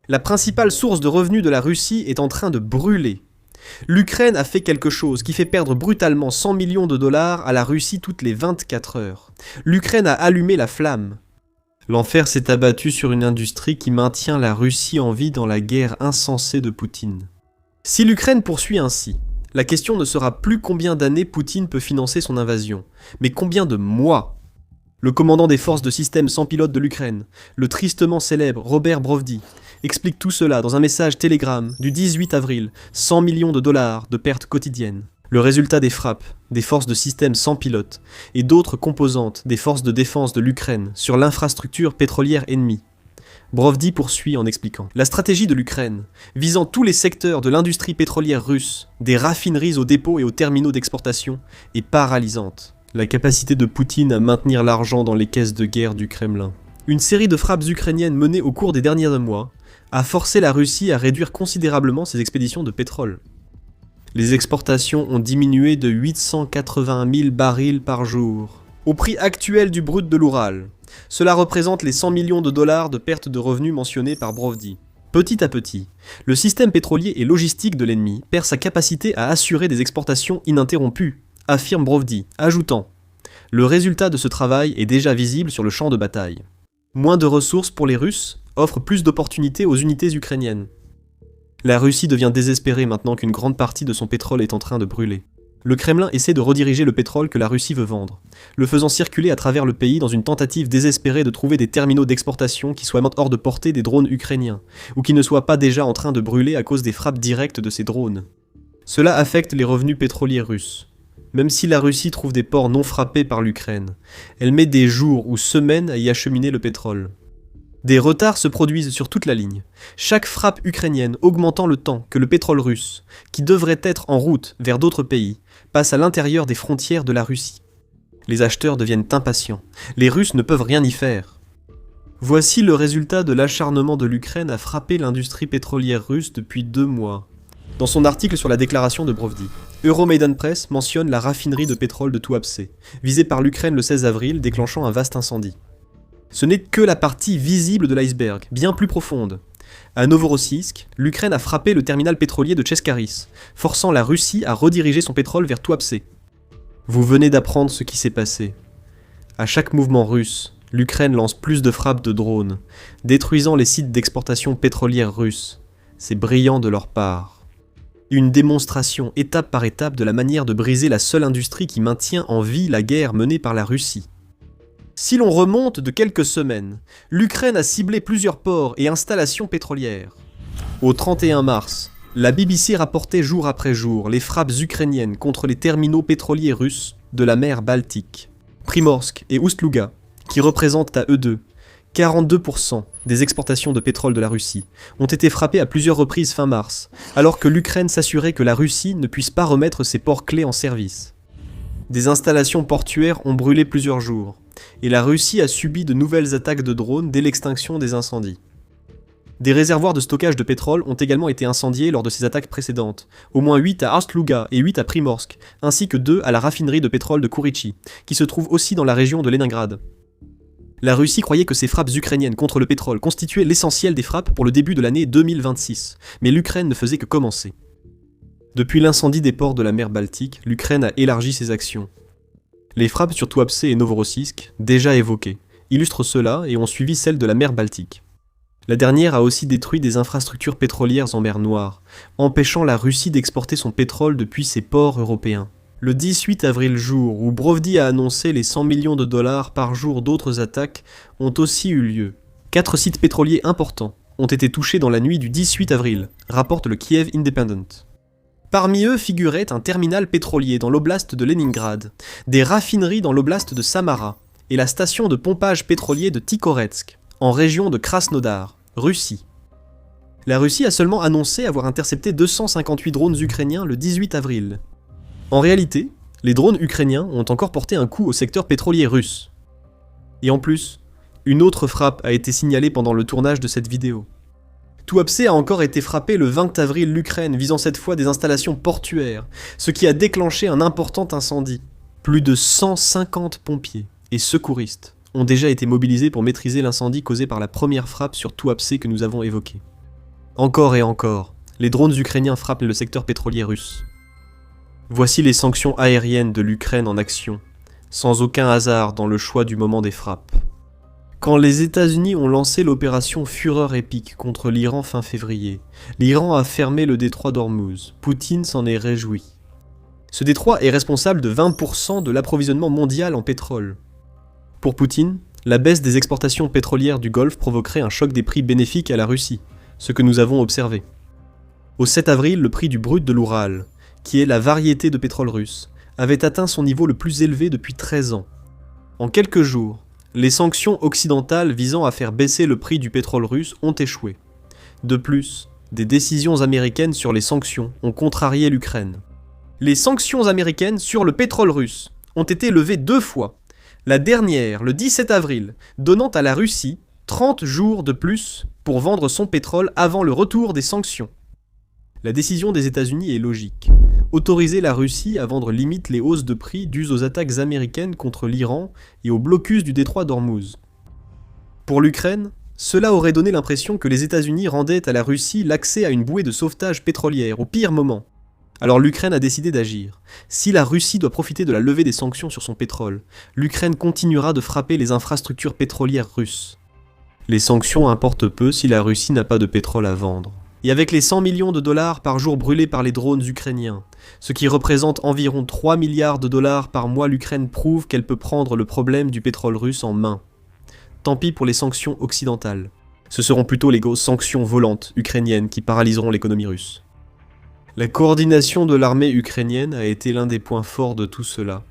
La principale source de revenus de la Russie est en train de brûler. L'Ukraine a fait quelque chose qui fait perdre brutalement 100 millions de dollars à la Russie toutes les 24 heures. L'Ukraine a allumé la flamme. L'enfer s'est abattu sur une industrie qui maintient la Russie en vie dans la guerre insensée de Poutine. Si l'Ukraine poursuit ainsi, la question ne sera plus combien d'années Poutine peut financer son invasion, mais combien de mois. Le commandant des forces de système sans pilote de l'Ukraine, le tristement célèbre Robert Brovdi, explique tout cela dans un message Telegram du 18 avril, 100 millions de dollars de pertes quotidiennes. Le résultat des frappes, des forces de système sans pilote et d'autres composantes des forces de défense de l'Ukraine sur l'infrastructure pétrolière ennemie. Brovdi poursuit en expliquant. La stratégie de l'Ukraine, visant tous les secteurs de l'industrie pétrolière russe, des raffineries aux dépôts et aux terminaux d'exportation, est paralysante. La capacité de Poutine à maintenir l'argent dans les caisses de guerre du Kremlin. Une série de frappes ukrainiennes menées au cours des derniers mois a forcé la Russie à réduire considérablement ses expéditions de pétrole. Les exportations ont diminué de 880 000 barils par jour. Au prix actuel du brut de l'Oural, cela représente les 100 millions de dollars de pertes de revenus mentionnés par Brovdi. Petit à petit, le système pétrolier et logistique de l'ennemi perd sa capacité à assurer des exportations ininterrompues, affirme Brovdi, ajoutant « Le résultat de ce travail est déjà visible sur le champ de bataille. Moins de ressources pour les Russes offre plus d'opportunités aux unités ukrainiennes. La Russie devient désespérée maintenant qu'une grande partie de son pétrole est en train de brûler. Le Kremlin essaie de rediriger le pétrole que la Russie veut vendre, le faisant circuler à travers le pays dans une tentative désespérée de trouver des terminaux d'exportation qui soient hors de portée des drones ukrainiens, ou qui ne soient pas déjà en train de brûler à cause des frappes directes de ces drones. Cela affecte les revenus pétroliers russes. Même si la Russie trouve des ports non frappés par l'Ukraine, elle met des jours ou semaines à y acheminer le pétrole. Des retards se produisent sur toute la ligne, chaque frappe ukrainienne augmentant le temps que le pétrole russe, qui devrait être en route vers d'autres pays, passe à l'intérieur des frontières de la Russie. Les acheteurs deviennent impatients, les Russes ne peuvent rien y faire. Voici le résultat de l'acharnement de l'Ukraine à frapper l'industrie pétrolière russe depuis 2 mois. Dans son article sur la déclaration de Brovdi, Euromaidan Press mentionne la raffinerie de pétrole de Tuapse, visée par l'Ukraine le 16 avril, déclenchant un vaste incendie. Ce n'est que la partie visible de l'iceberg, bien plus profonde. À Novorossiysk, l'Ukraine a frappé le terminal pétrolier de Tcheskaris, forçant la Russie à rediriger son pétrole vers Tuapse. Vous venez d'apprendre ce qui s'est passé. À chaque mouvement russe, l'Ukraine lance plus de frappes de drones, détruisant les sites d'exportation pétrolière russes. C'est brillant de leur part. Une démonstration étape par étape de la manière de briser la seule industrie qui maintient en vie la guerre menée par la Russie. Si l'on remonte de quelques semaines, l'Ukraine a ciblé plusieurs ports et installations pétrolières. Au 31 mars, la BBC rapportait jour après jour les frappes ukrainiennes contre les terminaux pétroliers russes de la mer Baltique. Primorsk et Oust-Luga, qui représentent à eux deux 42% des exportations de pétrole de la Russie, ont été frappés à plusieurs reprises fin mars, alors que l'Ukraine s'assurait que la Russie ne puisse pas remettre ses ports clés en service. Des installations portuaires ont brûlé plusieurs jours, et la Russie a subi de nouvelles attaques de drones dès l'extinction des incendies. Des réservoirs de stockage de pétrole ont également été incendiés lors de ces attaques précédentes, au moins 8 à Oust-Luga et 8 à Primorsk, ainsi que 2 à la raffinerie de pétrole de Kurichi, qui se trouve aussi dans la région de Leningrad. La Russie croyait que ces frappes ukrainiennes contre le pétrole constituaient l'essentiel des frappes pour le début de l'année 2026, mais l'Ukraine ne faisait que commencer. Depuis l'incendie des ports de la mer Baltique, l'Ukraine a élargi ses actions. Les frappes sur Tuapse et Novorossiysk, déjà évoquées, illustrent cela et ont suivi celles de la mer Baltique. La dernière a aussi détruit des infrastructures pétrolières en mer Noire, empêchant la Russie d'exporter son pétrole depuis ses ports européens. Le 18 avril, jour où Brovdi a annoncé les 100 millions de dollars par jour d'autres attaques, ont aussi eu lieu. 4 sites pétroliers importants ont été touchés dans la nuit du 18 avril, rapporte le Kiev Independent. Parmi eux figurait un terminal pétrolier dans l'oblast de Leningrad, des raffineries dans l'oblast de Samara et la station de pompage pétrolier de Tikhoretsk, en région de Krasnodar, Russie. La Russie a seulement annoncé avoir intercepté 258 drones ukrainiens le 18 avril. En réalité, les drones ukrainiens ont encore porté un coup au secteur pétrolier russe. Et en plus, une autre frappe a été signalée pendant le tournage de cette vidéo. Tuapse a encore été frappé le 20 avril l'Ukraine, visant cette fois des installations portuaires, ce qui a déclenché un important incendie. Plus de 150 pompiers et secouristes ont déjà été mobilisés pour maîtriser l'incendie causé par la première frappe sur Tuapse que nous avons évoquée. Encore et encore, les drones ukrainiens frappent le secteur pétrolier russe. Voici les sanctions aériennes de l'Ukraine en action, sans aucun hasard dans le choix du moment des frappes. Quand les États-Unis ont lancé l'opération Fureur épique contre l'Iran fin février, l'Iran a fermé le détroit d'Ormuz. Poutine s'en est réjoui. Ce détroit est responsable de 20% de l'approvisionnement mondial en pétrole. Pour Poutine, la baisse des exportations pétrolières du Golfe provoquerait un choc des prix bénéfique à la Russie, ce que nous avons observé. Au 7 avril, le prix du brut de l'Oural, qui est la variété de pétrole russe, avait atteint son niveau le plus élevé depuis 13 ans. En quelques jours, les sanctions occidentales visant à faire baisser le prix du pétrole russe ont échoué. De plus, des décisions américaines sur les sanctions ont contrarié l'Ukraine. Les sanctions américaines sur le pétrole russe ont été levées 2 fois. La dernière, le 17 avril, donnant à la Russie 30 jours de plus pour vendre son pétrole avant le retour des sanctions. La décision des États-Unis est logique. Autoriser la Russie à vendre limite les hausses de prix dues aux attaques américaines contre l'Iran et au blocus du détroit d'Ormuz. Pour l'Ukraine, cela aurait donné l'impression que les États-Unis rendaient à la Russie l'accès à une bouée de sauvetage pétrolière au pire moment. Alors l'Ukraine a décidé d'agir. Si la Russie doit profiter de la levée des sanctions sur son pétrole, l'Ukraine continuera de frapper les infrastructures pétrolières russes. Les sanctions importent peu si la Russie n'a pas de pétrole à vendre. Et avec les 100 millions de dollars par jour brûlés par les drones ukrainiens, ce qui représente environ 3 milliards de dollars par mois, l'Ukraine prouve qu'elle peut prendre le problème du pétrole russe en main. Tant pis pour les sanctions occidentales. Ce seront plutôt les grosses sanctions volantes ukrainiennes qui paralyseront l'économie russe. La coordination de l'armée ukrainienne a été l'un des points forts de tout cela.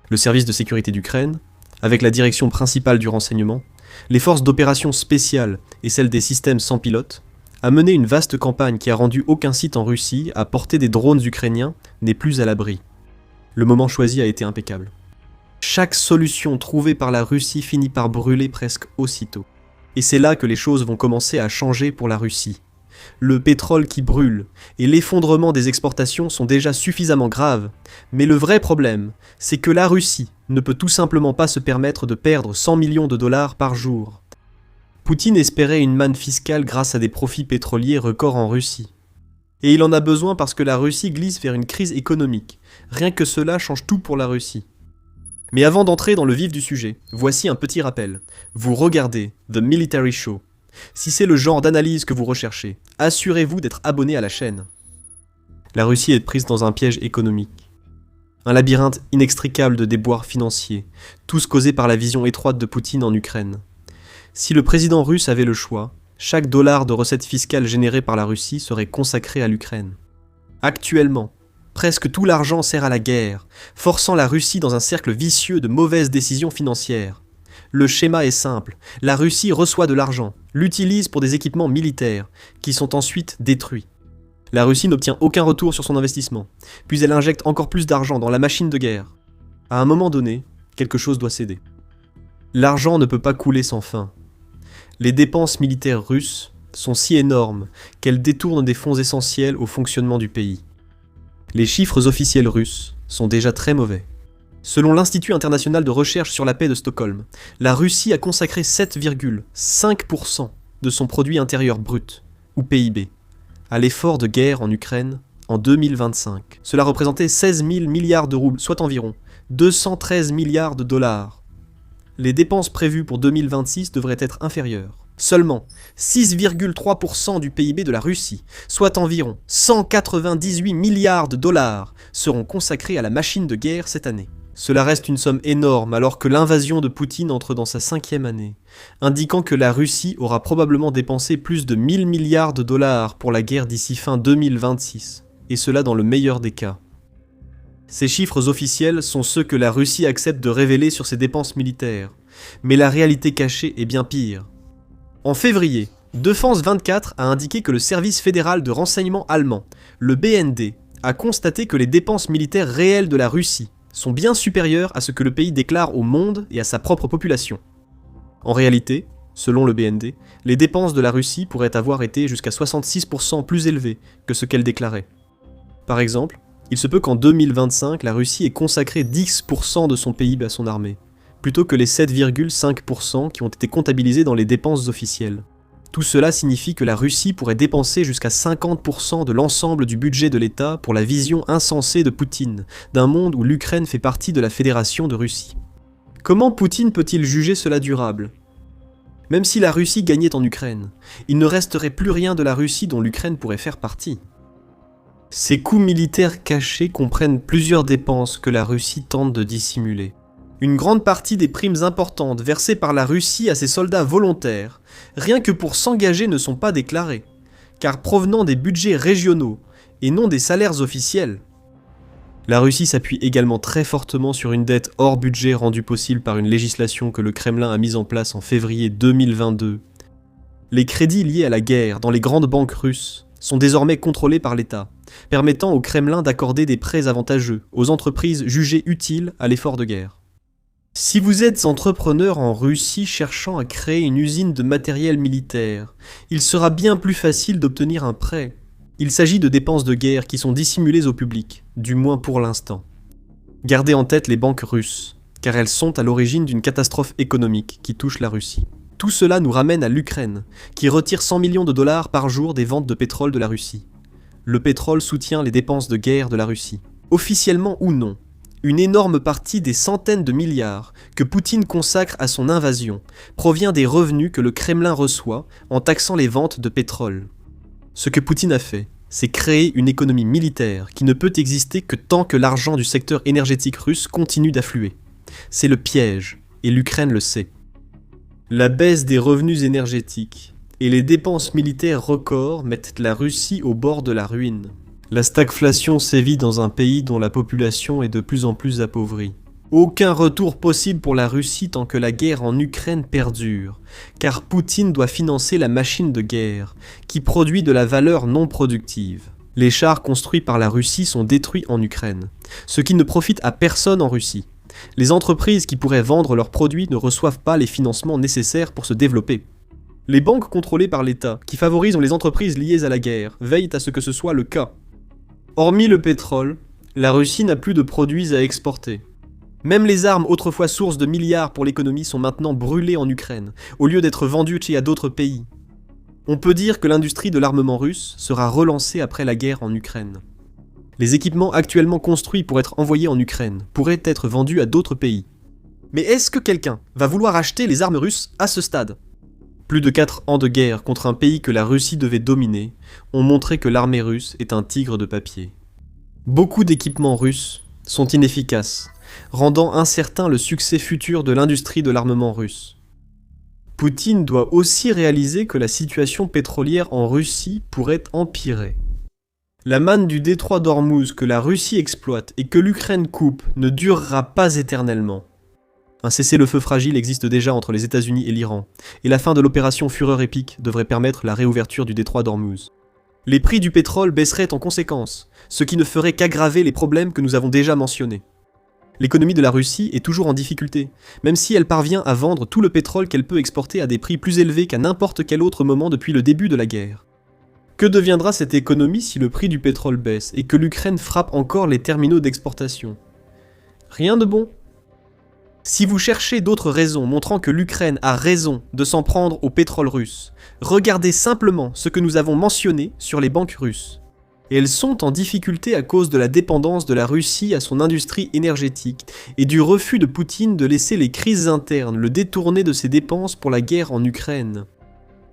Le service de sécurité d'Ukraine, avec la direction principale du renseignement, les forces d'opération spéciales et celles des systèmes sans pilote, a mené une vaste campagne qui a rendu aucun site en Russie à portée des drones ukrainiens n'est plus à l'abri. Le moment choisi a été impeccable. Chaque solution trouvée par la Russie finit par brûler presque aussitôt. Et c'est là que les choses vont commencer à changer pour la Russie. Le pétrole qui brûle et l'effondrement des exportations sont déjà suffisamment graves, mais le vrai problème, c'est que la Russie ne peut tout simplement pas se permettre de perdre 100 millions de dollars par jour. Poutine espérait une manne fiscale grâce à des profits pétroliers records en Russie. Et il en a besoin parce que la Russie glisse vers une crise économique. Rien que cela change tout pour la Russie. Mais avant d'entrer dans le vif du sujet, voici un petit rappel. Vous regardez The Military Show. Si c'est le genre d'analyse que vous recherchez, assurez-vous d'être abonné à la chaîne. La Russie est prise dans un piège économique. Un labyrinthe inextricable de déboires financiers, tous causés par la vision étroite de Poutine en Ukraine. Si le président russe avait le choix, chaque dollar de recettes fiscales généré par la Russie serait consacré à l'Ukraine. Actuellement, presque tout l'argent sert à la guerre, forçant la Russie dans un cercle vicieux de mauvaises décisions financières. Le schéma est simple, la Russie reçoit de l'argent, l'utilise pour des équipements militaires, qui sont ensuite détruits. La Russie n'obtient aucun retour sur son investissement, puis elle injecte encore plus d'argent dans la machine de guerre. À un moment donné, quelque chose doit céder. L'argent ne peut pas couler sans fin. Les dépenses militaires russes sont si énormes qu'elles détournent des fonds essentiels au fonctionnement du pays. Les chiffres officiels russes sont déjà très mauvais. Selon l'Institut international de recherche sur la paix de Stockholm, la Russie a consacré 7,5% de son produit intérieur brut, ou PIB, à l'effort de guerre en Ukraine en 2025. Cela représentait 16 000 milliards de roubles, soit environ 213 milliards de dollars. Les dépenses prévues pour 2026 devraient être inférieures. Seulement 6,3% du PIB de la Russie, soit environ 198 milliards de dollars, seront consacrés à la machine de guerre cette année. Cela reste une somme énorme alors que l'invasion de Poutine entre dans sa 5e année, indiquant que la Russie aura probablement dépensé plus de 1000 milliards de dollars pour la guerre d'ici fin 2026, et cela dans le meilleur des cas. Ces chiffres officiels sont ceux que la Russie accepte de révéler sur ses dépenses militaires, mais la réalité cachée est bien pire. En février, Défense 24 a indiqué que le service fédéral de renseignement allemand, le BND, a constaté que les dépenses militaires réelles de la Russie sont bien supérieures à ce que le pays déclare au monde et à sa propre population. En réalité, selon le BND, les dépenses de la Russie pourraient avoir été jusqu'à 66% plus élevées que ce qu'elle déclarait. Par exemple, il se peut qu'en 2025, la Russie ait consacré 10% de son PIB à son armée, plutôt que les 7,5% qui ont été comptabilisés dans les dépenses officielles. Tout cela signifie que la Russie pourrait dépenser jusqu'à 50% de l'ensemble du budget de l'État pour la vision insensée de Poutine, d'un monde où l'Ukraine fait partie de la Fédération de Russie. Comment Poutine peut-il juger cela durable ? Même si la Russie gagnait en Ukraine, il ne resterait plus rien de la Russie dont l'Ukraine pourrait faire partie. Ces coûts militaires cachés comprennent plusieurs dépenses que la Russie tente de dissimuler. Une grande partie des primes importantes versées par la Russie à ses soldats volontaires, rien que pour s'engager, ne sont pas déclarées, car provenant des budgets régionaux et non des salaires officiels. La Russie s'appuie également très fortement sur une dette hors budget rendue possible par une législation que le Kremlin a mise en place en février 2022. Les crédits liés à la guerre dans les grandes banques russes sont désormais contrôlés par l'État, permettant au Kremlin d'accorder des prêts avantageux aux entreprises jugées utiles à l'effort de guerre. Si vous êtes entrepreneur en Russie cherchant à créer une usine de matériel militaire, il sera bien plus facile d'obtenir un prêt. Il s'agit de dépenses de guerre qui sont dissimulées au public, du moins pour l'instant. Gardez en tête les banques russes, car elles sont à l'origine d'une catastrophe économique qui touche la Russie. Tout cela nous ramène à l'Ukraine, qui retire 100 millions de dollars par jour des ventes de pétrole de la Russie. Le pétrole soutient les dépenses de guerre de la Russie. Officiellement ou non, une énorme partie des centaines de milliards que Poutine consacre à son invasion provient des revenus que le Kremlin reçoit en taxant les ventes de pétrole. Ce que Poutine a fait, c'est créer une économie militaire qui ne peut exister que tant que l'argent du secteur énergétique russe continue d'affluer. C'est le piège, et l'Ukraine le sait. La baisse des revenus énergétiques et les dépenses militaires records mettent la Russie au bord de la ruine. La stagflation sévit dans un pays dont la population est de plus en plus appauvrie. Aucun retour possible pour la Russie tant que la guerre en Ukraine perdure, car Poutine doit financer la machine de guerre, qui produit de la valeur non productive. Les chars construits par la Russie sont détruits en Ukraine, ce qui ne profite à personne en Russie. Les entreprises qui pourraient vendre leurs produits ne reçoivent pas les financements nécessaires pour se développer. Les banques contrôlées par l'État, qui favorisent les entreprises liées à la guerre, veillent à ce que ce soit le cas. Hormis le pétrole, la Russie n'a plus de produits à exporter. Même les armes autrefois source de milliards pour l'économie sont maintenant brûlées en Ukraine, au lieu d'être vendues à d'autres pays. On peut dire que l'industrie de l'armement russe sera relancée après la guerre en Ukraine. Les équipements actuellement construits pour être envoyés en Ukraine pourraient être vendus à d'autres pays. Mais est-ce que quelqu'un va vouloir acheter les armes russes à ce stade ? Plus de 4 ans de guerre contre un pays que la Russie devait dominer ont montré que l'armée russe est un tigre de papier. Beaucoup d'équipements russes sont inefficaces, rendant incertain le succès futur de l'industrie de l'armement russe. Poutine doit aussi réaliser que la situation pétrolière en Russie pourrait empirer. La manne du détroit d'Ormuz que la Russie exploite et que l'Ukraine coupe ne durera pas éternellement. Un cessez-le-feu fragile existe déjà entre les États-Unis et l'Iran, et la fin de l'opération Fureur épique devrait permettre la réouverture du détroit d'Ormuz. Les prix du pétrole baisseraient en conséquence, ce qui ne ferait qu'aggraver les problèmes que nous avons déjà mentionnés. L'économie de la Russie est toujours en difficulté, même si elle parvient à vendre tout le pétrole qu'elle peut exporter à des prix plus élevés qu'à n'importe quel autre moment depuis le début de la guerre. Que deviendra cette économie si le prix du pétrole baisse et que l'Ukraine frappe encore les terminaux d'exportation ? Rien de bon. Si vous cherchez d'autres raisons montrant que l'Ukraine a raison de s'en prendre au pétrole russe, regardez simplement ce que nous avons mentionné sur les banques russes. Et elles sont en difficulté à cause de la dépendance de la Russie à son industrie énergétique et du refus de Poutine de laisser les crises internes le détourner de ses dépenses pour la guerre en Ukraine.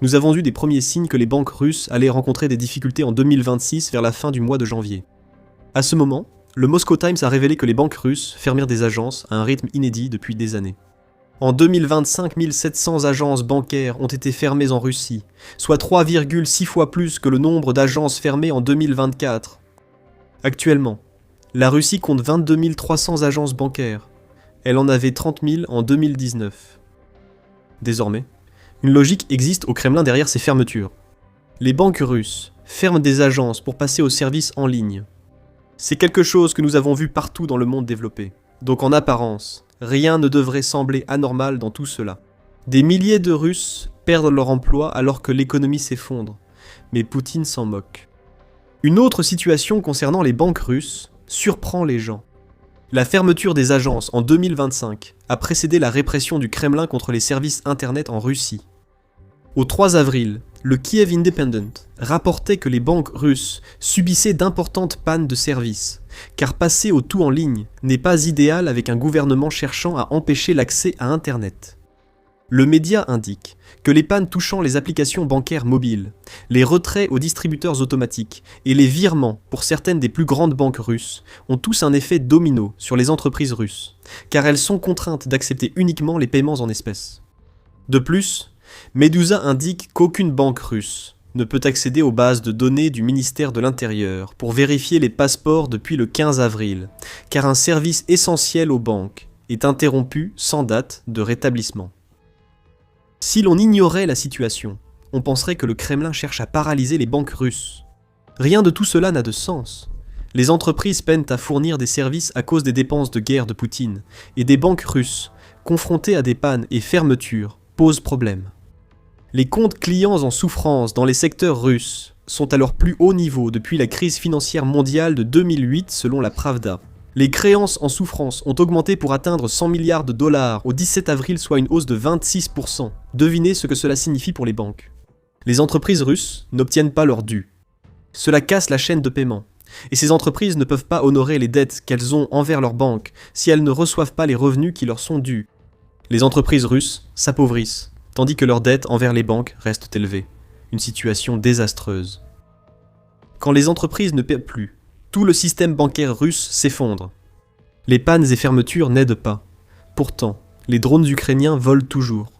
Nous avons eu des premiers signes que les banques russes allaient rencontrer des difficultés en 2026 vers la fin du mois de janvier. À ce moment, le Moscow Times a révélé que les banques russes fermirent des agences à un rythme inédit depuis des années. En 2025, 1700 agences bancaires ont été fermées en Russie, soit 3,6 fois plus que le nombre d'agences fermées en 2024. Actuellement, la Russie compte 22 300 agences bancaires. Elle en avait 30 000 en 2019. Désormais, une logique existe au Kremlin derrière ces fermetures. Les banques russes ferment des agences pour passer aux services en ligne. C'est quelque chose que nous avons vu partout dans le monde développé. Donc en apparence, rien ne devrait sembler anormal dans tout cela. Des milliers de Russes perdent leur emploi alors que l'économie s'effondre, mais Poutine s'en moque. Une autre situation concernant les banques russes surprend les gens. La fermeture des agences en 2025 a précédé la répression du Kremlin contre les services internet en Russie. Au 3 avril, le Kiev Independent rapportait que les banques russes subissaient d'importantes pannes de service, car passer au tout en ligne n'est pas idéal avec un gouvernement cherchant à empêcher l'accès à Internet. Le média indique que les pannes touchant les applications bancaires mobiles, les retraits aux distributeurs automatiques et les virements pour certaines des plus grandes banques russes ont tous un effet domino sur les entreprises russes, car elles sont contraintes d'accepter uniquement les paiements en espèces. De plus, Medusa indique qu'aucune banque russe ne peut accéder aux bases de données du ministère de l'Intérieur pour vérifier les passeports depuis le 15 avril, car un service essentiel aux banques est interrompu sans date de rétablissement. Si l'on ignorait la situation, on penserait que le Kremlin cherche à paralyser les banques russes. Rien de tout cela n'a de sens. Les entreprises peinent à fournir des services à cause des dépenses de guerre de Poutine, et des banques russes, confrontées à des pannes et fermetures, posent problème. Les comptes clients en souffrance dans les secteurs russes sont à leur plus haut niveau depuis la crise financière mondiale de 2008 selon la Pravda. Les créances en souffrance ont augmenté pour atteindre 100 milliards de dollars au 17 avril, soit une hausse de 26%. Devinez ce que cela signifie pour les banques. Les entreprises russes n'obtiennent pas leur dû. Cela casse la chaîne de paiement. Et ces entreprises ne peuvent pas honorer les dettes qu'elles ont envers leurs banques si elles ne reçoivent pas les revenus qui leur sont dus. Les entreprises russes s'appauvrissent, tandis que leurs dettes envers les banques restent élevées. Une situation désastreuse. Quand les entreprises ne paient plus, tout le système bancaire russe s'effondre. Les pannes et fermetures n'aident pas. Pourtant, les drones ukrainiens volent toujours.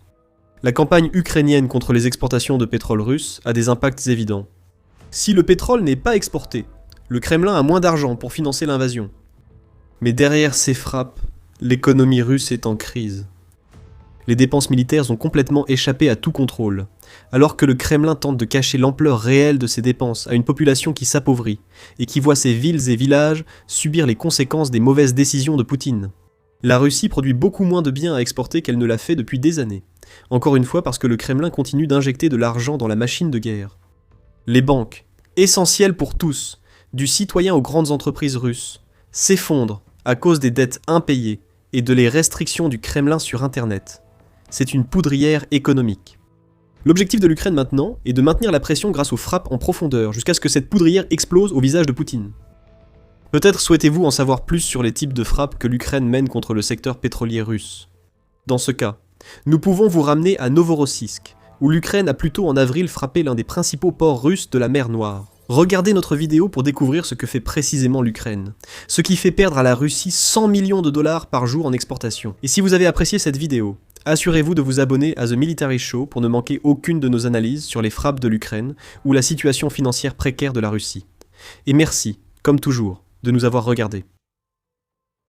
La campagne ukrainienne contre les exportations de pétrole russe a des impacts évidents. Si le pétrole n'est pas exporté, le Kremlin a moins d'argent pour financer l'invasion. Mais derrière ces frappes, l'économie russe est en crise. Les dépenses militaires ont complètement échappé à tout contrôle, alors que le Kremlin tente de cacher l'ampleur réelle de ses dépenses à une population qui s'appauvrit, et qui voit ses villes et villages subir les conséquences des mauvaises décisions de Poutine. La Russie produit beaucoup moins de biens à exporter qu'elle ne l'a fait depuis des années, encore une fois parce que le Kremlin continue d'injecter de l'argent dans la machine de guerre. Les banques, essentielles pour tous, du citoyen aux grandes entreprises russes, s'effondrent à cause des dettes impayées et de les restrictions du Kremlin sur Internet. C'est une poudrière économique. L'objectif de l'Ukraine maintenant est de maintenir la pression grâce aux frappes en profondeur, jusqu'à ce que cette poudrière explose au visage de Poutine. Peut-être souhaitez-vous en savoir plus sur les types de frappes que l'Ukraine mène contre le secteur pétrolier russe. Dans ce cas, nous pouvons vous ramener à Novorossiysk, où l'Ukraine a plus tôt en avril frappé l'un des principaux ports russes de la mer Noire. Regardez notre vidéo pour découvrir ce que fait précisément l'Ukraine, ce qui fait perdre à la Russie 100 millions de dollars par jour en exportation. Et si vous avez apprécié cette vidéo, assurez-vous de vous abonner à The Military Show pour ne manquer aucune de nos analyses sur les frappes de l'Ukraine ou la situation financière précaire de la Russie. Et merci, comme toujours, de nous avoir regardés.